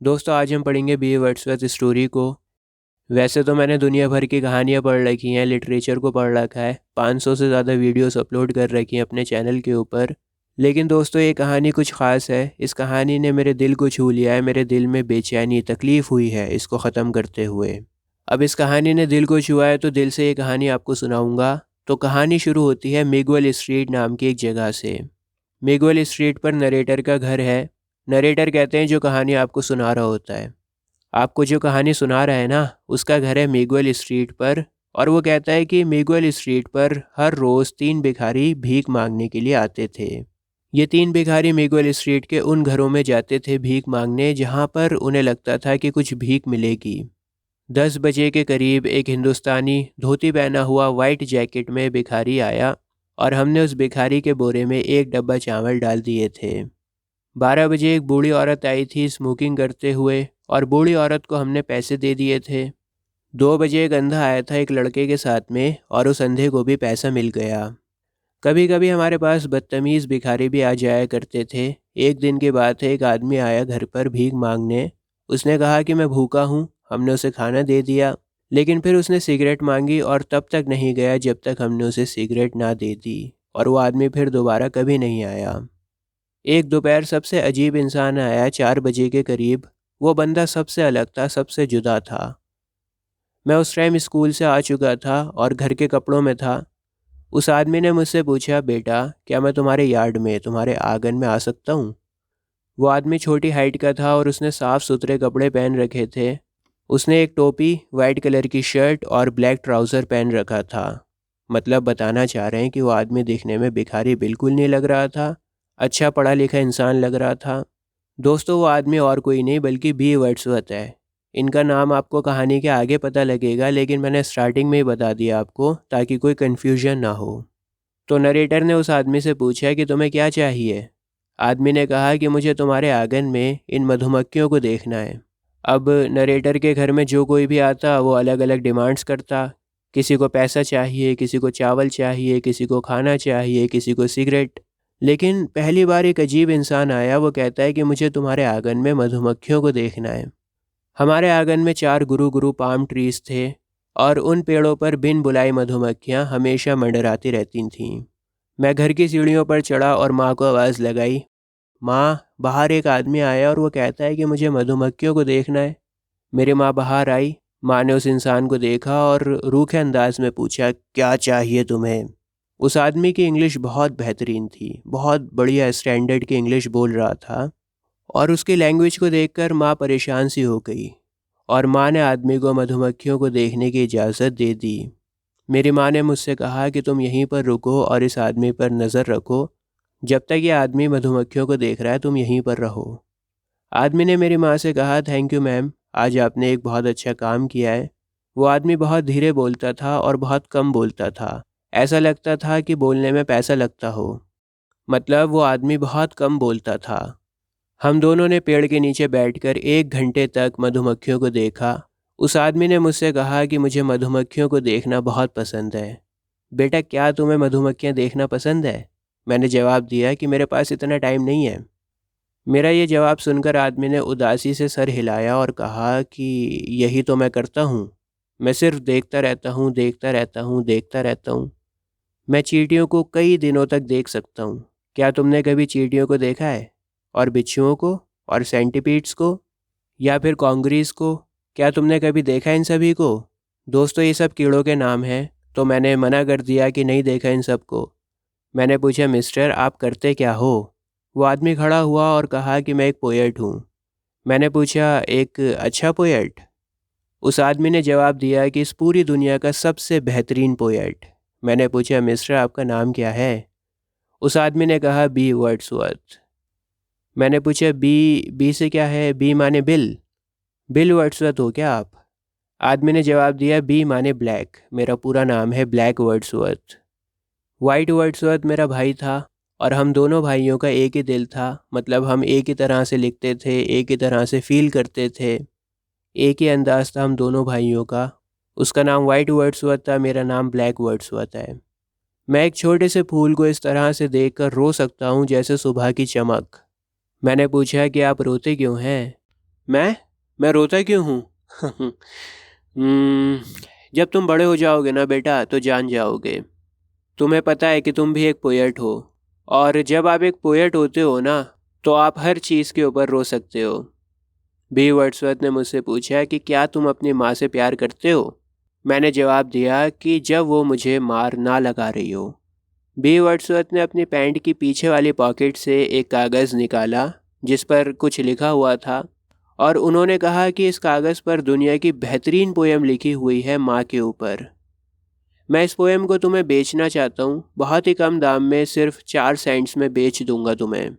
दोस्तों आज हम पढ़ेंगे बी ए वर्ड्सवर्थ स्टोरी को। वैसे तो मैंने दुनिया भर की कहानियाँ पढ़ रखी हैं, लिटरेचर को पढ़ रखा है, 500 से ज़्यादा वीडियोस अपलोड कर रखी हैं अपने चैनल के ऊपर। लेकिन दोस्तों ये कहानी कुछ ख़ास है। इस कहानी ने मेरे दिल को छू लिया है। मेरे दिल में बेचैनी तकलीफ़ हुई है इसको ख़त्म करते हुए। अब इस कहानी ने दिल को छुआ है तो दिल से ये कहानी आपको सुनाऊँगा। तो कहानी शुरू होती है मिगुएल स्ट्रीट नाम की एक जगह से। मिगुएल स्ट्रीट पर नरेटर का घर है। नरेटर कहते हैं जो कहानी आपको सुना रहा होता है। आपको जो कहानी सुना रहा है ना, उसका घर है मिगुएल स्ट्रीट पर। और वो कहता है कि मिगुएल स्ट्रीट पर हर रोज़ 3 भिखारी भीख मांगने के लिए आते थे। ये 3 भिखारी मिगुएल स्ट्रीट के उन घरों में जाते थे भीख मांगने जहाँ पर उन्हें लगता था कि कुछ भीख मिलेगी। 10 बजे के करीब एक हिंदुस्तानी धोती पहना हुआ वाइट जैकेट में भिखारी आया और हमने उस भिखारी के बोरे में एक डब्बा चावल डाल दिए थे। 12 बजे एक बूढ़ी औरत आई थी स्मोकिंग करते हुए और बूढ़ी औरत को हमने पैसे दे दिए थे। 2 बजे एक अंधा आया था एक लड़के के साथ में और उस अंधे को भी पैसा मिल गया। कभी कभी हमारे पास बदतमीज़ भिखारी भी आ जाया करते थे। एक दिन की बात है, एक आदमी आया घर पर भीख मांगने। उसने कहा कि मैं भूखा हूँ। हमने उसे खाना दे दिया, लेकिन फिर उसने सिगरेट मांगी और तब तक नहीं गया जब तक हमने उसे सिगरेट ना दे दी। और वो आदमी फिर दोबारा कभी नहीं आया। एक दोपहर सबसे अजीब इंसान आया 4 बजे के करीब। वो बंदा सबसे अलग था, सबसे जुदा था। मैं उस टाइम स्कूल से आ चुका था और घर के कपड़ों में था। उस आदमी ने मुझसे पूछा, बेटा क्या मैं तुम्हारे यार्ड में, तुम्हारे आंगन में आ सकता हूँ? वो आदमी छोटी हाइट का था और उसने साफ़ सुथरे कपड़े पहन रखे थे। उसने एक टोपी, वाइट कलर की शर्ट और ब्लैक ट्राउज़र पहन रखा था। मतलब बताना चाह रहे हैं कि वो आदमी दिखने में भिखारी बिल्कुल नहीं लग रहा था, अच्छा पढ़ा लिखा इंसान लग रहा था। दोस्तों वो आदमी और कोई नहीं बल्कि बी वर्ड्सवर्थ है। इनका नाम आपको कहानी के आगे पता लगेगा, लेकिन मैंने स्टार्टिंग में ही बता दिया आपको ताकि कोई कन्फ्यूजन ना हो। तो नरेटर ने उस आदमी से पूछा कि तुम्हें क्या चाहिए? आदमी ने कहा कि मुझे तुम्हारे आंगन में इन मधुमक्खियों को देखना है। अब नरेटर के घर में जो कोई भी आता वो अलग अलग डिमांड्स करता। किसी को पैसा चाहिए, किसी को चावल चाहिए, किसी को खाना चाहिए, किसी को सिगरेट। लेकिन पहली बार एक अजीब इंसान आया। वो कहता है कि मुझे तुम्हारे आंगन में मधुमक्खियों को देखना है। हमारे आंगन में 4 गुरु गुरु पाम ट्रीज थे और उन पेड़ों पर बिन बुलाई मधुमक्खियाँ हमेशा मंडराती रहती थीं। मैं घर की सीढ़ियों पर चढ़ा और माँ को आवाज़ लगाई, माँ बाहर एक आदमी आया और वो कहता है कि मुझे मधुमक्खियों को देखना है। मेरी माँ बाहर आई। माँ ने उस इंसान को देखा और रूखे अंदाज में पूछा, क्या चाहिए तुम्हें? उस आदमी की इंग्लिश बहुत बेहतरीन थी, बहुत बढ़िया स्टैंडर्ड की इंग्लिश बोल रहा था। और उसकी लैंग्वेज को देखकर माँ परेशान सी हो गई और माँ ने आदमी को मधुमक्खियों को देखने की इजाज़त दे दी। मेरी माँ ने मुझसे कहा कि तुम यहीं पर रुको और इस आदमी पर नज़र रखो। जब तक ये आदमी मधुमक्खियों को देख रहा है तुम यहीं पर रहो। आदमी ने मेरी माँ से कहा, थैंक यू मैम, आज आपने एक बहुत अच्छा काम किया है। वो आदमी बहुत धीरे बोलता था और बहुत कम बोलता था। ऐसा लगता था कि बोलने में पैसा लगता हो। मतलब वो आदमी बहुत कम बोलता था। हम दोनों ने पेड़ के नीचे बैठकर 1 घंटे तक मधुमक्खियों को देखा। उस आदमी ने मुझसे कहा कि मुझे मधुमक्खियों को देखना बहुत पसंद है। बेटा क्या तुम्हें मधुमक्खियाँ देखना पसंद है? मैंने जवाब दिया कि मेरे पास इतना टाइम नहीं है। मेरा ये जवाब सुनकर आदमी ने उदासी से सर हिलाया और कहा कि यही तो मैं करता हूँ। मैं सिर्फ देखता रहता हूँ, देखता रहता हूँ, देखता रहता हूँ। मैं चींटियों को कई दिनों तक देख सकता हूँ। क्या तुमने कभी चींटियों को देखा है? और बिच्छुओं को? और सेंटीपीड्स को? या फिर कॉन्ग्रीज को? क्या तुमने कभी देखा इन सभी को? दोस्तों ये सब कीड़ों के नाम हैं। तो मैंने मना कर दिया कि नहीं देखा इन सब को। मैंने पूछा, मिस्टर आप करते क्या हो? वो आदमी खड़ा हुआ और कहा कि मैं एक पोएट हूँ। मैंने पूछा, एक अच्छा पोएट? उस आदमी ने जवाब दिया कि इस पूरी दुनिया का सबसे बेहतरीन पोएट। मैंने पूछा, मिस्टर आपका नाम क्या है? उस आदमी ने कहा, बी वर्ड्सवर्थ। मैंने पूछा, बी बी से क्या है? बी माने बिल। बिल वर्ड्सवर्थ हो क्या आप? आदमी ने जवाब दिया, बी माने ब्लैक। मेरा पूरा नाम है ब्लैक वर्ड्सवर्थ। वाइट वर्ड्सवर्थ मेरा भाई था और हम दोनों भाइयों का एक ही दिल था। मतलब हम एक ही तरह से लिखते थे, एक ही तरह से फील करते थे, एक ही अंदाज था हम दोनों भाइयों का। उसका नाम वाइट वर्ड्सवर्थ था, मेरा नाम ब्लैक वर्ड्सवर्थ है। मैं एक छोटे से फूल को इस तरह से देखकर रो सकता हूँ जैसे सुबह की चमक। मैंने पूछा कि आप रोते क्यों हैं? मैं रोता क्यों हूँ? हम्म, जब तुम बड़े हो जाओगे ना बेटा तो जान जाओगे। तुम्हें पता है कि तुम भी एक पोएट हो, और जब आप एक पोएट होते हो ना तो आप हर चीज़ के ऊपर रो सकते हो। बी वर्ड्सवर्थ ने मुझसे पूछा कि क्या तुम अपनी माँ से प्यार करते हो? मैंने जवाब दिया कि जब वो मुझे मार ना लगा रही हो। बी वर्ड्सवर्थ ने अपनी पैंट की पीछे वाली पॉकेट से एक कागज़ निकाला जिस पर कुछ लिखा हुआ था, और उन्होंने कहा कि इस कागज़ पर दुनिया की बेहतरीन पोएम लिखी हुई है माँ के ऊपर। मैं इस पोएम को तुम्हें बेचना चाहता हूँ, बहुत ही कम दाम में, सिर्फ 4 सेंट्स में बेच दूंगा तुम्हें।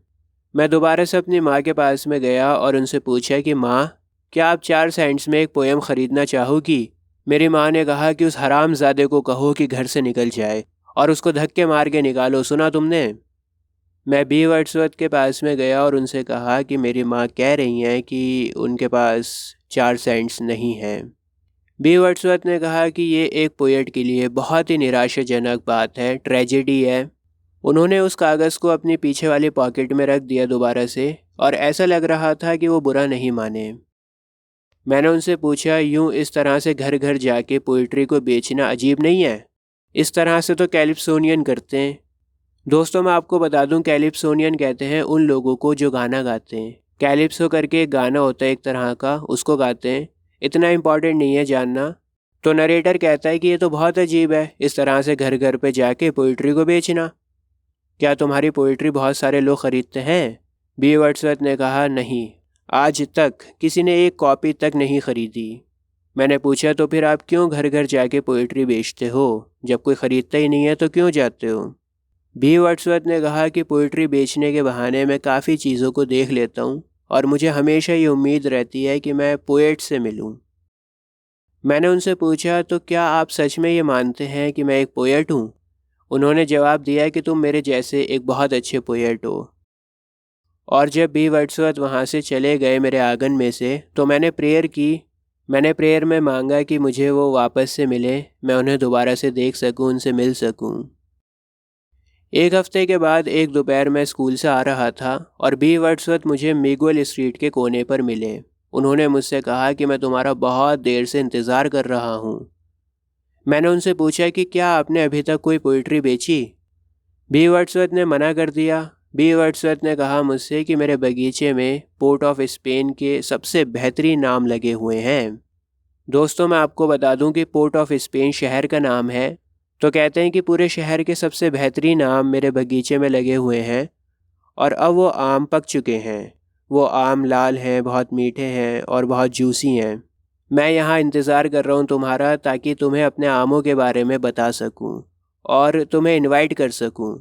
मैं दोबारा से अपनी माँ के पास में गया और उनसे पूछा कि माँ, क्या आप 4 सेंट्स में एक पोएम ख़रीदना चाहोगी? मेरी माँ ने कहा कि उस हरामजादे को कहो कि घर से निकल जाए और उसको धक्के मार के निकालो, सुना तुमने? मैं बी वर्ड्सवर्थ के पास में गया और उनसे कहा कि मेरी माँ कह रही हैं कि उनके पास 4 सेंट्स नहीं हैं। बी वर्ड्सवर्थ ने कहा कि ये एक पोएट के लिए बहुत ही निराशाजनक बात है, ट्रेजेडी है। उन्होंने उस कागज़ को अपनी पीछे वाली पॉकेट में रख दिया दोबारा से, और ऐसा लग रहा था कि वो बुरा नहीं माने। मैंने उनसे पूछा, यूँ इस तरह से घर घर जाके पोइट्री को बेचना अजीब नहीं है? इस तरह से तो कैलिप्सोनियन करते हैं। दोस्तों, मैं आपको बता दूं, कैलिप्सोनियन कहते हैं उन लोगों को जो गाना गाते हैं। कैलिप्सो करके एक गाना होता है एक तरह का, उसको गाते हैं। इतना इम्पॉर्टेंट नहीं है जानना। तो नरेटर कहता है कि ये तो बहुत अजीब है, इस तरह से घर घर पे जाके पोइट्री को बेचना। क्या तुम्हारी पोइट्री बहुत सारे लोग ख़रीदते हैं? बी वर्ड्सवर्थ ने कहा, नहीं, आज तक किसी ने एक कॉपी तक नहीं ख़रीदी। मैंने पूछा, तो फिर आप क्यों घर घर जाके पोइट्री बेचते हो? जब कोई ख़रीदता ही नहीं है तो क्यों जाते हो? बी वर्ड्सवर्थ ने कहा कि पोइट्री बेचने के बहाने मैं काफ़ी चीज़ों को देख लेता हूँ, और मुझे हमेशा ये उम्मीद रहती है कि मैं पोएट से मिलूँ। मैंने उनसे पूछा, तो क्या आप सच में ये मानते हैं कि मैं एक पोएट हूँ? उन्होंने जवाब दिया कि तुम मेरे जैसे एक बहुत अच्छे पोएट हो। और जब बी वर्ड्सवर्थ वहाँ से चले गए मेरे आंगन में से, तो मैंने प्रेयर की। मैंने प्रेयर में मांगा कि मुझे वो वापस से मिले, मैं उन्हें दोबारा से देख सकूँ, उनसे मिल सकूँ। एक हफ्ते के बाद एक दोपहर मैं स्कूल से आ रहा था और बी वर्ड्सवर्थ मुझे मिगुएल स्ट्रीट के कोने पर मिले। उन्होंने मुझसे कहा कि मैं तुम्हारा बहुत देर से इंतज़ार कर रहा हूँ। मैंने उनसे पूछा कि क्या आपने अभी तक कोई पोइट्री बेची? बी वर्ड्सवर्थ ने मना कर दिया। बी वर्ड्सवर्थ ने कहा मुझसे कि मेरे बगीचे में पोर्ट ऑफ स्पेन के सबसे बेहतरीन नाम लगे हुए हैं। दोस्तों, मैं आपको बता दूं कि पोर्ट ऑफ स्पेन शहर का नाम है। तो कहते हैं कि पूरे शहर के सबसे बेहतरीन आम मेरे बगीचे में लगे हुए हैं, और अब वो आम पक चुके हैं। वो आम लाल हैं, बहुत मीठे हैं और बहुत जूसी हैं। मैं यहाँ इंतज़ार कर रहा हूँ तुम्हारा, ताकि तुम्हें अपने आमों के बारे में बता सकूँ और तुम्हें इनवाइट कर सकूँ।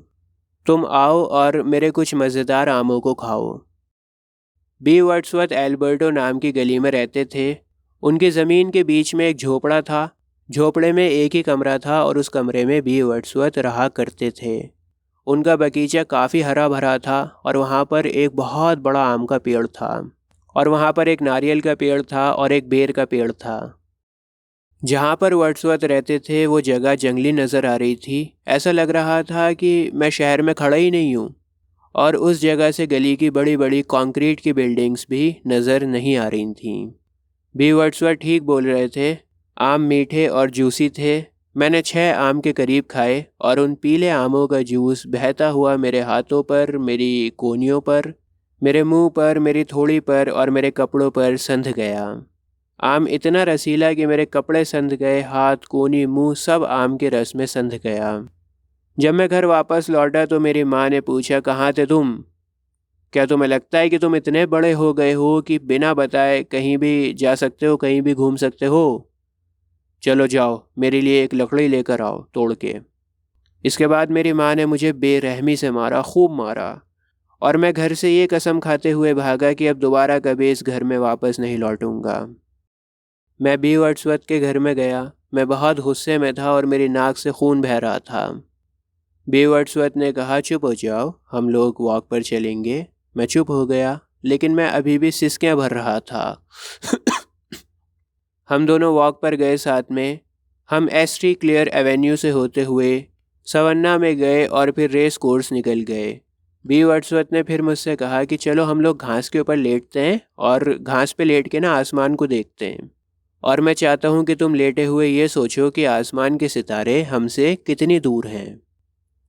तुम आओ और मेरे कुछ मज़ेदार आमों को खाओ। बी वर्ड्सवर्थ एल्बर्टो नाम की गली में रहते थे। उनकी ज़मीन के बीच में एक झोपड़ा था। झोपड़े में एक ही कमरा था और उस कमरे में बी वर्ड्सवर्थ रहा करते थे। उनका बगीचा काफ़ी हरा भरा था, और वहाँ पर एक बहुत बड़ा आम का पेड़ था, और वहाँ पर एक नारियल का पेड़ था और एक बेर का पेड़ था। जहाँ पर वर्ड्सवर्थ रहते थे वो जगह जंगली नज़र आ रही थी। ऐसा लग रहा था कि मैं शहर में खड़ा ही नहीं हूँ। और उस जगह से गली की बड़ी बड़ी कंक्रीट की बिल्डिंग्स भी नज़र नहीं आ रही थीं। बी वर्ड्सवर्थ ठीक बोल रहे थे। आम मीठे और जूसी थे। मैंने 6 आम के करीब खाए, और उन पीले आमों का जूस बहता हुआ मेरे हाथों पर, मेरी कोहनियों पर, मेरे मुंह पर, मेरी थोड़ी पर और मेरे कपड़ों पर संध गया। आम इतना रसीला कि मेरे कपड़े संध गए, हाथ, कोहनी, मुंह सब आम के रस में संध गया। जब मैं घर वापस लौटा तो मेरी माँ ने पूछा, कहाँ थे तुम? क्या तुम्हें लगता है कि तुम इतने बड़े हो गए हो कि बिना बताए कहीं भी जा सकते हो, कहीं भी घूम सकते हो? चलो जाओ, मेरे लिए एक लकड़ी लेकर आओ तोड़ के। इसके बाद मेरी माँ ने मुझे बेरहमी से मारा, खूब मारा, और मैं घर से ये कसम खाते हुए भागा कि अब दोबारा कभी इस घर में वापस नहीं लौटूंगा। मैं बी वर्ड्सवर्थ के घर में गया। मैं बहुत गुस्से में था और मेरी नाक से खून बह रहा था। बी वर्ड्सवर्थ ने कहा, चुप हो जाओ, हम लोग वॉक पर चलेंगे। मैं चुप हो गया, लेकिन मैं अभी भी सिसकियाँ भर रहा था। हम दोनों वॉक पर गए साथ में। हम एस्ट्री क्लियर एवेन्यू से होते हुए सवन्ना में गए और फिर रेस कोर्स निकल गए। बी वर्ड्सवर्थ ने फिर मुझसे कहा कि चलो हम लोग घास के ऊपर लेटते हैं और घास पे लेट के ना आसमान को देखते हैं। और मैं चाहता हूँ कि तुम लेटे हुए ये सोचो कि आसमान के सितारे हमसे कितनी दूर हैं।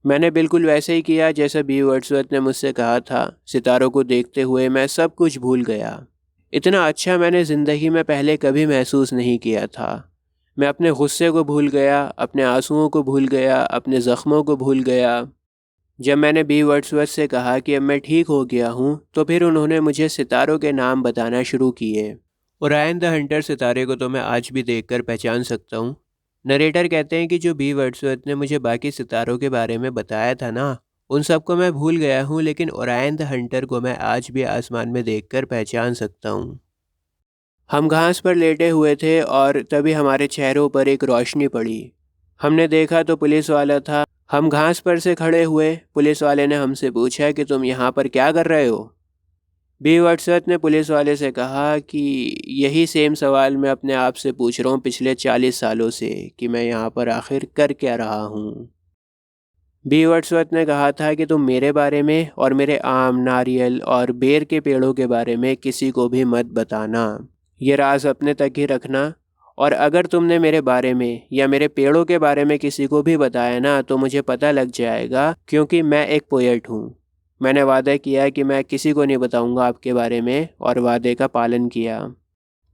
मैंने बिल्कुल वैसे ही किया जैसा बी वर्ड्सवर्थ ने मुझसे कहा था। सितारों को देखते हुए मैं सब कुछ भूल गया। इतना अच्छा मैंने ज़िंदगी में पहले कभी महसूस नहीं किया था। मैं अपने गुस्से को भूल गया, अपने आंसुओं को भूल गया, अपने ज़ख्मों को भूल गया। जब मैंने बी वर्ड्सवर्थ से कहा कि अब मैं ठीक हो गया हूँ, तो फिर उन्होंने मुझे सितारों के नाम बताना शुरू किए। ओरायन द हंटर सितारे को तो मैं आज भी देखकर पहचान सकता हूँ। नरेटर कहते हैं कि जो बी वर्ड्सवर्थ ने मुझे बाकी सितारों के बारे में बताया था ना, उन सबको मैं भूल गया हूँ, लेकिन ओरायन द हंटर को मैं आज भी आसमान में देखकर पहचान सकता हूँ। हम घास पर लेटे हुए थे और तभी हमारे चेहरों पर एक रोशनी पड़ी। हमने देखा तो पुलिस वाला था। हम घास पर से खड़े हुए। पुलिस वाले ने हमसे पूछा कि तुम यहाँ पर क्या कर रहे हो। बी वर्ड्सवर्थ ने पुलिस वाले से कहा कि यही सेम सवाल मैं अपने आप से पूछ रहा हूँ पिछले 40 सालों से, कि मैं यहाँ पर आखिर कर क्या रहा हूँ। बी वर्ड्सवर्थ ने कहा था कि तुम मेरे बारे में और मेरे आम, नारियल और बेर के पेड़ों के बारे में किसी को भी मत बताना। ये राज अपने तक ही रखना। और अगर तुमने मेरे बारे में या मेरे पेड़ों के बारे में किसी को भी बताया ना, तो मुझे पता लग जाएगा, क्योंकि मैं एक पोएट हूँ। मैंने वादा किया कि मैं किसी को नहीं बताऊंगा आपके बारे में, और वादे का पालन किया।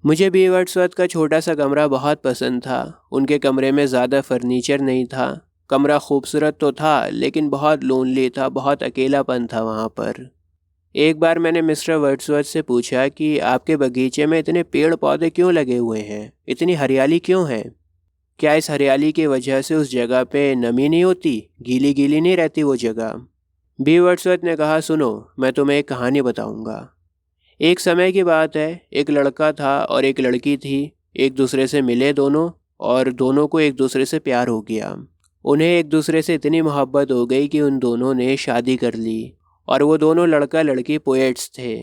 मुझे बी वर्ड्सवर्थ का छोटा सा कमरा बहुत पसंद था। उनके कमरे में ज़्यादा फर्नीचर नहीं था। कमरा खूबसूरत तो था, लेकिन बहुत लोनली था, बहुत अकेलापन था वहाँ पर। एक बार मैंने मिस्टर वर्ड्सवर्थ से पूछा कि आपके बगीचे में इतने पेड़ पौधे क्यों लगे हुए हैं, इतनी हरियाली क्यों है? क्या इस हरियाली की वजह से उस जगह पे नमी नहीं होती, गीली गीली नहीं रहती वो जगह? बी वर्ड्सवर्थ ने कहा, सुनो, मैं तुम्हें एक कहानी बताऊंगा। एक समय की बात है, एक लड़का था और एक लड़की थी। एक दूसरे से मिले दोनों, और दोनों को एक दूसरे से प्यार हो गया। उन्हें एक दूसरे से इतनी मोहब्बत हो गई कि उन दोनों ने शादी कर ली। और वो दोनों लड़का लड़की पोएट्स थे।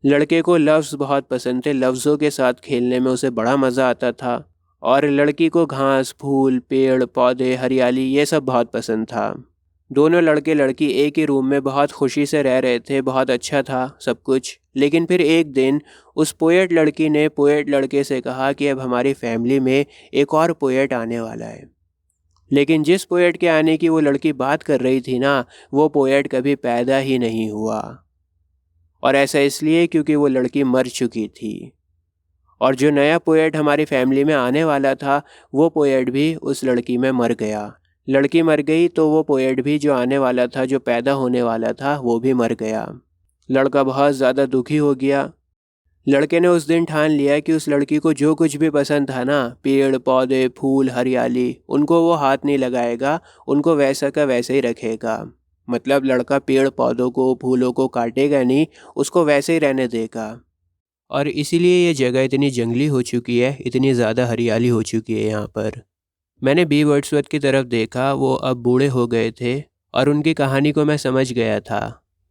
लड़के को लफ्ज़ बहुत पसंद थे, लफ्ज़ों के साथ खेलने में उसे बड़ा मज़ा आता था। और लड़की को घास, फूल, पेड़ पौधे, हरियाली, ये सब बहुत पसंद था। दोनों लड़के लड़की एक ही रूम में बहुत खुशी से रह रहे थे, बहुत अच्छा था सब कुछ। लेकिन फिर एक दिन उस पोएट लड़की ने पोएट लड़के से कहा कि अब हमारी फैमिली में एक और पोएट आने वाला है। लेकिन जिस पोएट के आने की वो लड़की बात कर रही थी ना, वो पोएट कभी पैदा ही नहीं हुआ। और ऐसा इसलिए क्योंकि वो लड़की मर चुकी थी। और जो नया पोएट हमारी फैमिली में आने वाला था, वो पोएट भी उस लड़की में मर गया। लड़की मर गई तो वो पोएट भी जो आने वाला था, जो पैदा होने वाला था, वो भी मर गया। लड़का बहुत ज़्यादा दुखी हो गया। लड़के ने उस दिन ठान लिया कि उस लड़की को जो कुछ भी पसंद था ना, पेड़ पौधे, फूल, हरियाली, उनको वो हाथ नहीं लगाएगा, उनको वैसा का वैसे ही रखेगा। मतलब लड़का पेड़ पौधों को, फूलों को काटेगा नहीं, उसको वैसे ही रहने देगा। और इसीलिए ये जगह इतनी जंगली हो चुकी है, इतनी ज़्यादा हरियाली हो चुकी है यहाँ पर। मैंने बी वर्ड्सवर्थ की तरफ देखा, वो अब बूढ़े हो गए थे और उनकी कहानी को मैं समझ गया था।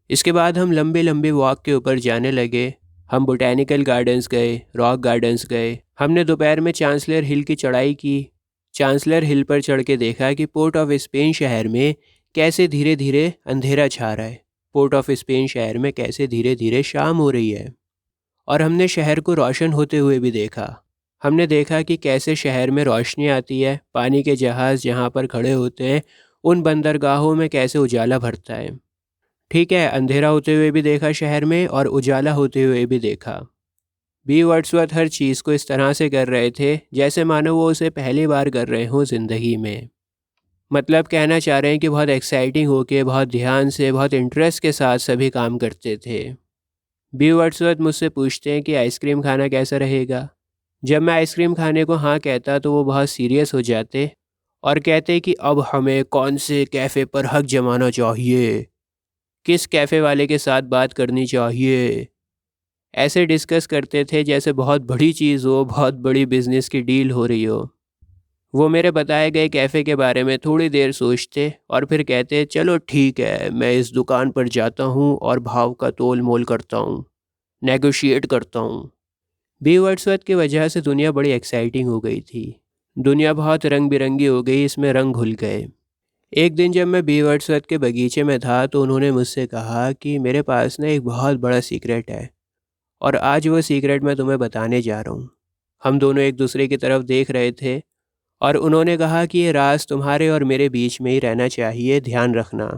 इसके बाद हम लंबे लंबे वॉक के ऊपर जाने लगे। हम बोटैनिकल गार्डन्स गए, रॉक गार्डन्स गए। हमने दोपहर में चांसलर हिल की चढ़ाई की। चांसलर हिल पर चढ़ के देखा कि पोर्ट ऑफ स्पेन शहर में कैसे धीरे धीरे अंधेरा छा रहा है। पोर्ट ऑफ स्पेन शहर में कैसे धीरे धीरे शाम हो रही है। और हमने शहर को रोशन होते हुए भी देखा। हमने देखा कि कैसे शहर में रोशनी आती है, पानी के जहाज़ जहाँ पर खड़े होते हैं, उन बंदरगाहों में कैसे उजाला भरता है। ठीक है, अंधेरा होते हुए भी देखा शहर में, और उजाला होते हुए भी देखा। बी वर्ड्सवर्थ हर चीज़ को इस तरह से कर रहे थे जैसे मानो वो उसे पहली बार कर रहे हों ज़िंदगी में। मतलब कहना चाह रहे हैं कि बहुत एक्साइटिंग होके, बहुत ध्यान से, बहुत इंटरेस्ट के साथ सभी काम करते थे। बी वर्ड्सवर्थ मुझसे पूछते हैं कि आइसक्रीम खाना कैसा रहेगा। जब मैं आइसक्रीम खाने को हाँ कहता तो वो बहुत सीरियस हो जाते और कहते कि अब हमें कौन से कैफ़े पर हक जमाना चाहिए, किस कैफ़े वाले के साथ बात करनी चाहिए। ऐसे डिस्कस करते थे जैसे बहुत बड़ी चीज़ हो, बहुत बड़ी बिजनेस की डील हो रही हो। वो मेरे बताए गए कैफ़े के बारे में थोड़ी देर सोचते और फिर कहते, चलो ठीक है, मैं इस दुकान पर जाता हूँ और भाव का तोल मोल करता हूँ, नेगोशिएट करता हूँ। बी वर्ड्सवर्थ की वजह से दुनिया बड़ी एक्साइटिंग हो गई थी। दुनिया बहुत रंग बिरंगी हो गई, इसमें रंग घुल गए। एक दिन जब मैं बी वर्ड्सवर्थ के बगीचे में था तो उन्होंने मुझसे कहा कि मेरे पास ना एक बहुत बड़ा सीक्रेट है और आज वो सीक्रेट मैं तुम्हें बताने जा रहा हूँ। हम दोनों एक दूसरे की तरफ देख रहे थे और उन्होंने कहा कि ये राज तुम्हारे और मेरे बीच में ही रहना चाहिए, ध्यान रखना।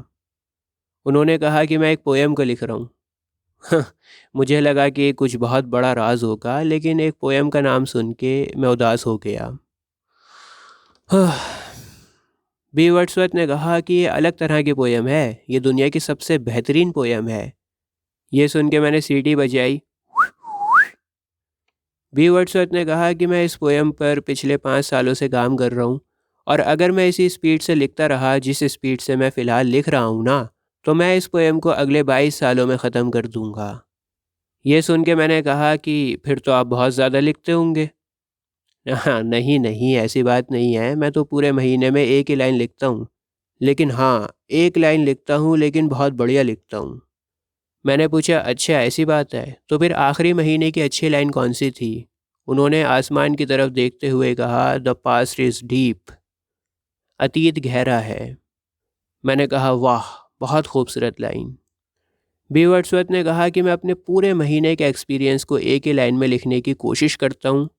उन्होंने कहा कि मैं एक पोएम को लिख रहा हूँ। मुझे लगा कि कुछ बहुत बड़ा राज होगा, लेकिन एक पोएम का नाम सुन के मैं उदास हो गया। बी वर्ड्सवर्थ ने कहा कि ये अलग तरह की पोएम है, ये दुनिया की सबसे बेहतरीन पोएम है। ये सुन के मैंने सीटी बजाई। बी वर्ड्सवर्थ ने कहा कि मैं इस पोएम पर पिछले 5 सालों से काम कर रहा हूँ और अगर मैं इसी स्पीड से लिखता रहा जिस स्पीड से मैं फ़िलहाल लिख रहा हूँ ना, तो मैं इस पोएम को अगले 22 सालों में ख़त्म कर दूँगा। ये सुन के मैंने कहा कि फिर तो आप बहुत ज़्यादा लिखते होंगे। हाँ, नहीं नहीं, ऐसी बात नहीं है, मैं तो पूरे महीने में एक ही लाइन लिखता हूँ। लेकिन हाँ, एक लाइन लिखता हूँ, लेकिन बहुत बढ़िया लिखता हूँ। मैंने पूछा, अच्छा ऐसी बात है, तो फिर आखिरी महीने की अच्छी लाइन कौन सी थी? उन्होंने आसमान की तरफ देखते हुए कहा, द पास्ट इज़ डीप, अतीत गहरा है। मैंने कहा, वाह, बहुत खूबसूरत लाइन। बी वर्ड्सवर्थ ने कहा कि मैं अपने पूरे महीने के एक्सपीरियंस को एक ही लाइन में लिखने की कोशिश करता हूँ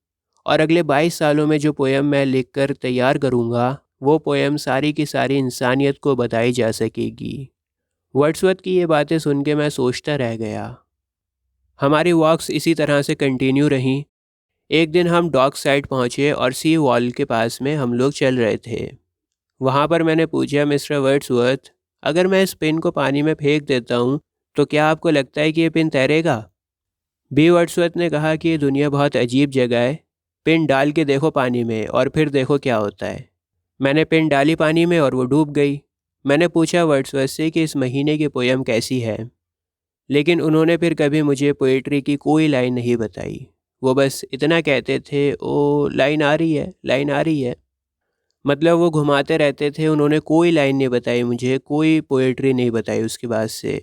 और अगले 22 सालों में जो पोएम मैं लिख कर तैयार करूँगा, वो पोएम सारी की सारी इंसानियत को बताई जा सकेगी। वर्ड्सवर्थ की ये बातें सुन के मैं सोचता रह गया। हमारी वॉक्स इसी तरह से कंटिन्यू रहीं। एक दिन हम डॉक साइड पहुँचे और सी वॉल के पास में हम लोग चल रहे थे। वहाँ पर मैंने पूछा, मिस्टर वर्ड्सवर्थ, अगर मैं इस पिन को पानी में फेंक देता हूँ तो क्या आपको लगता है कि ये पिन तैरेगा? बी वर्ड्सवर्थ ने कहा कि ये दुनिया बहुत अजीब जगह है। पिन डाल के देखो पानी में और फिर देखो क्या होता है। मैंने पिन डाली पानी में और वो डूब गई। मैंने पूछा वर्ड्सवर्थ से कि इस महीने की पोएम कैसी है, लेकिन उन्होंने फिर कभी मुझे पोइट्री की कोई लाइन नहीं बताई। वो बस इतना कहते थे, ओ लाइन आ रही है, लाइन आ रही है। मतलब वो घुमाते रहते थे, उन्होंने कोई लाइन नहीं बताई मुझे, कोई पोइट्री नहीं बताई उसके बाद से।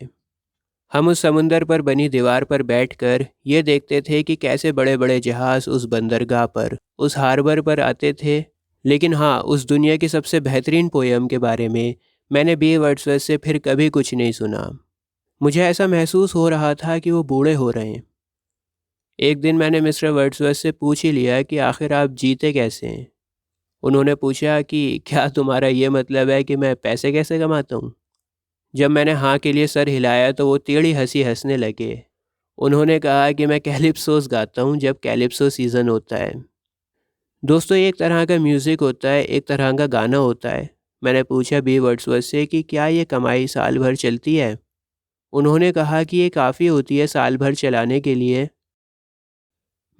हम उस समुंदर पर बनी दीवार पर बैठकर ये देखते थे कि कैसे बड़े बड़े जहाज़ उस बंदरगाह पर, उस हार्बर पर आते थे। लेकिन हाँ, उस दुनिया की सबसे बेहतरीन पोएम के बारे में मैंने बी वर्ड्सवर्थ से फिर कभी कुछ नहीं सुना। मुझे ऐसा महसूस हो रहा था कि वो बूढ़े हो रहे हैं। एक दिन मैंने मिस्टर वर्ड्सवर्थ से पूछ ही लिया कि आखिर आप जीते कैसे हैं। उन्होंने पूछा कि क्या तुम्हारा ये मतलब है कि मैं पैसे कैसे कमाता हूँ? जब मैंने हाँ के लिए सर हिलाया तो वो टेढ़ी हंसी हंसने लगे। उन्होंने कहा कि मैं कैलिप्सोस गाता हूँ जब कैलिप्सो सीज़न होता है। दोस्तों, ये एक तरह का म्यूज़िक होता है, एक तरह का गाना होता है। मैंने पूछा बी वर्ड्सवर्थ से कि क्या ये कमाई साल भर चलती है? उन्होंने कहा कि ये काफ़ी होती है साल भर चलाने के लिए।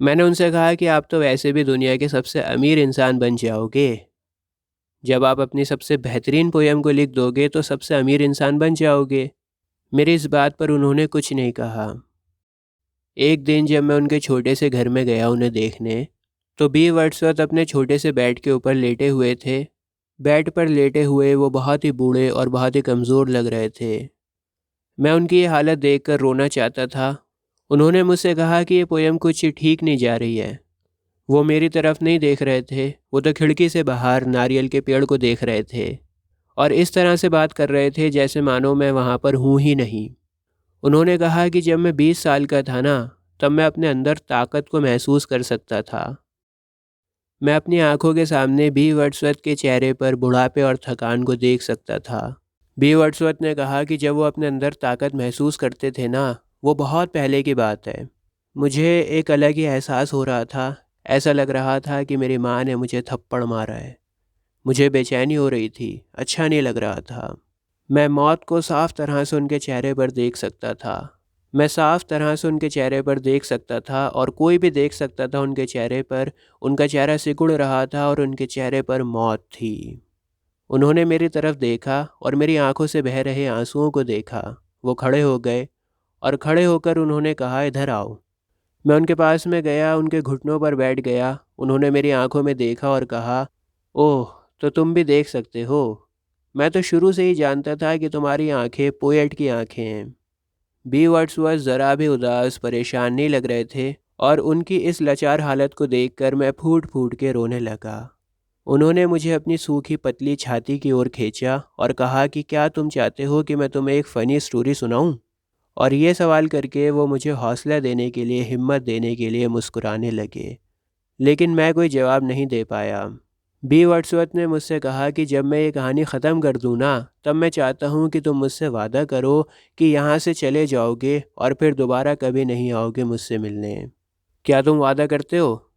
मैंने उनसे कहा कि आप तो वैसे भी दुनिया के सबसे अमीर इंसान बन जाओगे। जब आप अपनी सबसे बेहतरीन पोएम को लिख दोगे तो सबसे अमीर इंसान बन जाओगे। मेरी इस बात पर उन्होंने कुछ नहीं कहा। एक दिन जब मैं उनके छोटे से घर में गया उन्हें देखने, तो बी वर्ड्सवर्थ अपने छोटे से बेड के ऊपर लेटे हुए थे। बेड पर लेटे हुए वो बहुत ही बूढ़े और बहुत ही कमज़ोर लग रहे थे। मैं उनकी ये हालत देखकर रोना चाहता था। उन्होंने मुझसे कहा कि ये पोएम कुछ ठीक नहीं जा रही है। वो मेरी तरफ नहीं देख रहे थे, वो तो खिड़की से बाहर नारियल के पेड़ को देख रहे थे और इस तरह से बात कर रहे थे जैसे मानो मैं वहाँ पर हूँ ही नहीं। उन्होंने कहा कि जब मैं 20 साल का था ना, तब मैं अपने अंदर ताकत को महसूस कर सकता था। मैं अपनी आंखों के सामने बी वर्ड्सवर्थ के चेहरे पर बुढ़ापे और थकान को देख सकता था। बी वर्ड्सवर्थ ने कहा कि जब वो अपने अंदर ताकत महसूस करते थे ना, वो बहुत पहले की बात है। मुझे एक अलग ही एहसास हो रहा था। ऐसा लग रहा था कि मेरी माँ ने मुझे थप्पड़ मारा है। मुझे बेचैनी हो रही थी, अच्छा नहीं लग रहा था। मैं मौत को साफ तरह से उनके चेहरे पर देख सकता था। मैं साफ तरह से उनके चेहरे पर देख सकता था और कोई भी देख सकता था उनके चेहरे पर। उनका चेहरा सिकुड़ रहा था और उनके चेहरे पर मौत थी। उन्होंने मेरी तरफ देखा और मेरी आंखों से बह रहे आंसुओं को देखा। वो खड़े हो गए और खड़े होकर उन्होंने कहा, इधर आओ। मैं उनके पास में गया, उनके घुटनों पर बैठ गया। उन्होंने मेरी आंखों में देखा और कहा, ओह, तो तुम भी देख सकते हो। मैं तो शुरू से ही जानता था कि तुम्हारी आंखें पोएट की आंखें हैं। बी वर्ड्सवर्थ ज़रा भी उदास परेशान नहीं लग रहे थे और उनकी इस लाचार हालत को देखकर मैं फूट फूट के रोने लगा। उन्होंने मुझे अपनी सूखी पतली छाती की ओर खींचा और कहा कि क्या तुम चाहते हो कि मैं तुम्हें एक फ़नी स्टोरी सुनाऊं? और ये सवाल करके वो मुझे हौसला देने के लिए, हिम्मत देने के लिए मुस्कुराने लगे। लेकिन मैं कोई जवाब नहीं दे पाया। बी वर्ड्सवर्थ ने मुझसे कहा कि जब मैं ये कहानी ख़त्म कर दूँ ना, तब मैं चाहता हूँ कि तुम मुझसे वादा करो कि यहाँ से चले जाओगे और फिर दोबारा कभी नहीं आओगे मुझसे मिलने। क्या तुम वादा करते हो?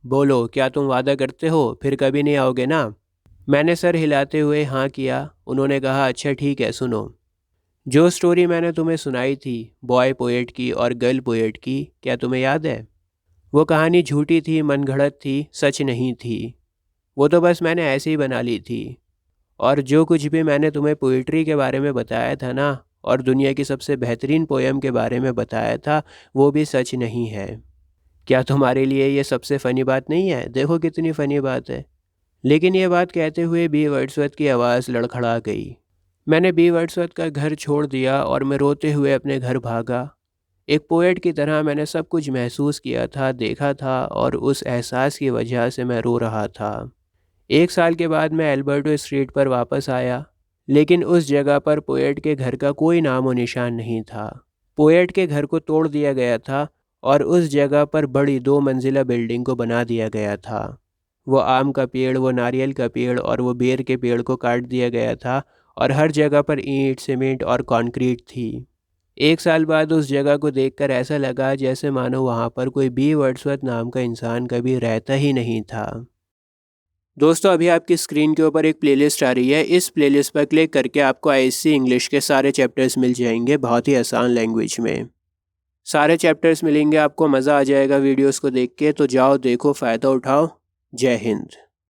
बोलो, क्या तुम वादा करते हो? फिर कभी नहीं आओगे ना? मैंने सर हिलाते हुए हाँ किया। उन्होंने कहा, अच्छा ठीक है, सुनो। जो स्टोरी मैंने तुम्हें सुनाई थी, बॉय पोएट की और गर्ल पोएट की, क्या तुम्हें याद है? वो कहानी झूठी थी, मनगढ़ंत थी, सच नहीं थी। वो तो बस मैंने ऐसे ही बना ली थी। और जो कुछ भी मैंने तुम्हें पोइट्री के बारे में बताया था ना, और दुनिया की सबसे बेहतरीन पोएम के बारे में बताया था, वो भी सच नहीं है। क्या तुम्हारे लिए ये सबसे फ़नी बात नहीं है? देखो कितनी फ़नी बात है। लेकिन ये बात कहते हुए बी वर्ड्सवर्थ की आवाज़ लड़खड़ा गई। मैंने बी वर्ड्सवर्थ का घर छोड़ दिया और मैं रोते हुए अपने घर भागा। एक पोएट की तरह मैंने सब कुछ महसूस किया था, देखा था, और उस एहसास की वजह से मैं रो रहा था। 1 साल के बाद मैं एल्बर्टो स्ट्रीट पर वापस आया, लेकिन उस जगह पर पोएट के घर का कोई नामो निशान नहीं था। पोएट के घर को तोड़ दिया गया था और उस जगह पर बड़ी 2 मंजिला बिल्डिंग को बना दिया गया था। वो आम का पेड़, वो नारियल का पेड़ और वो बेर के पेड़ को काट दिया गया था और हर जगह पर ईंट, सीमेंट और कंक्रीट थी। 1 साल बाद उस जगह को देखकर ऐसा लगा जैसे मानो वहाँ पर कोई बी वर्ड्सवर्थ नाम का इंसान कभी रहता ही नहीं था। दोस्तों, अभी आपकी स्क्रीन के ऊपर एक प्लेलिस्ट आ रही है। इस प्लेलिस्ट पर क्लिक करके आपको आईएससी इंग्लिश के सारे चैप्टर्स मिल जाएंगे, बहुत ही आसान लैंग्वेज में। सारे चैप्टर्स मिलेंगे आपको, मज़ा आ जाएगा वीडियोस को देख के। तो जाओ, देखो, फ़ायदा उठाओ। जय हिंद।